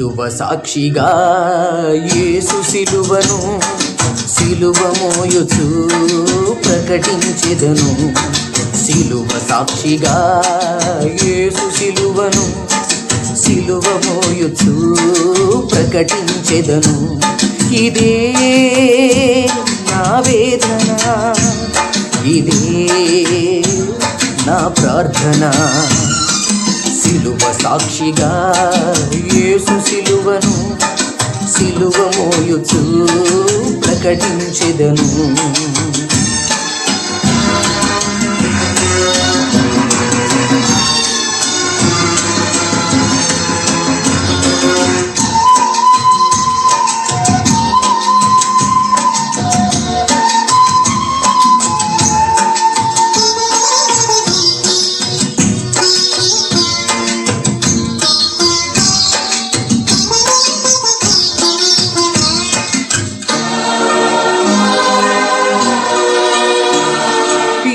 సిలువ సాక్షిగా యేసు సిలువను సిలువ మోయుచు ప్రకటించెదను. సిలువ సాక్షిగా యేసు సిలువను సిలువ మోయుచు ప్రకటించెదను. ఇదే నా వేదన, ఇదే నా ప్రార్థన. సిలువ సాక్షిగా యేసు సిలువను సిలువ మోయుచు ప్రకటించెదను.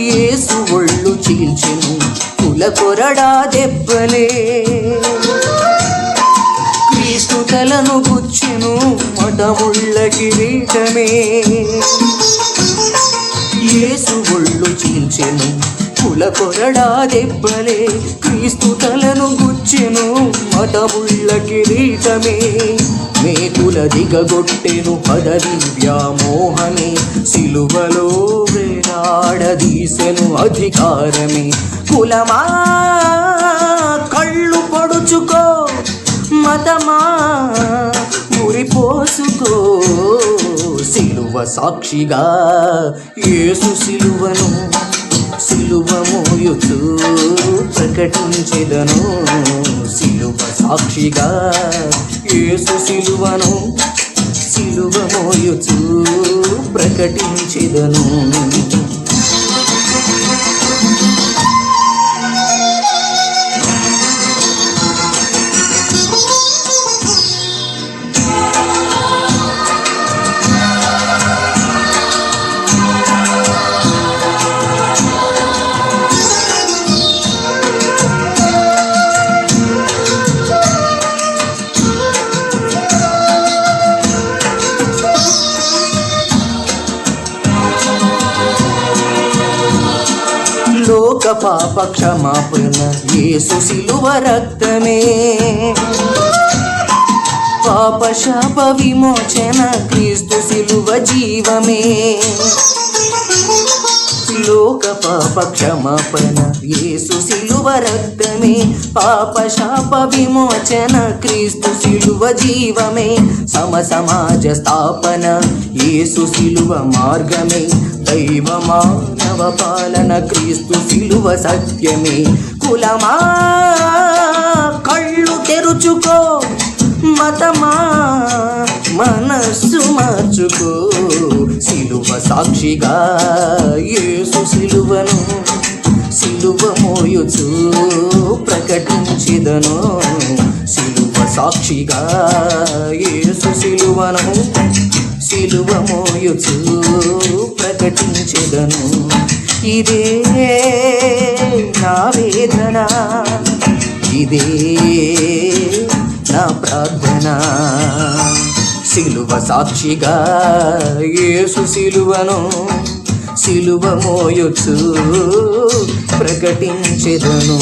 యేసు ఒళ్ళు చీల్చెను కుల కొరడా దెబ్బలే, క్రీస్తు తలను గుచ్చెను మటముళ్ళ కిరీటమే. యేసు ఒళ్ళు చీల్చెను కుల కొరడా దెబ్బలే, క్రీస్తు తలను గుచ్చెను మటముళ్ళ కిరీటమే. మేకుల దిగగొట్టెను పదవి వ్యామోహమే, సిలువలో వేలాడదీసెను అధికారమే. కులమా కళ్ళు పొడుచుకో, మతమా ఉరిపోసుకో. సిలువ సాక్షిగా యేసు సిలువను సిలువ మోయుచు ప్రకటించెదను. సిలువ సాక్షిగా యేసు సిలువను సిలువ మోయుచు ప్రకటించెదను. లోక పాప క్షమాపణ యేసు సిలువ రక్తమే, పాప శాప విమోచన క్రీస్తు సిలువ జీవమే. లోక పాప క్షమాపణ యేసు సిలువ రక్తమే, పాప శాప విమోచన క్రీస్తు సిలువ జీవమే. సమాజ స్థాపన యేసు సిలువ మార్గమే, దైవ మానవ పాలన క్రీస్తు సిలువ సత్యమే. కులమా కళ్ళు తెరుచుకో, మతమా మనస్సు మార్చుకో. సిలువ సాక్షిగా యేసు సిలువను సిలువ మోయుచు ప్రకటించెదను. సిలువ సాక్షిగా యేసు సిలువను సిలువ మోయుచు ప్రకటించెదను. ఇదే నా వేదన, ఇదే నా ప్రార్థన. సిలువ సాక్షిగా యేసు సిలువను సిలువ మోయుచు ప్రకటించెదను.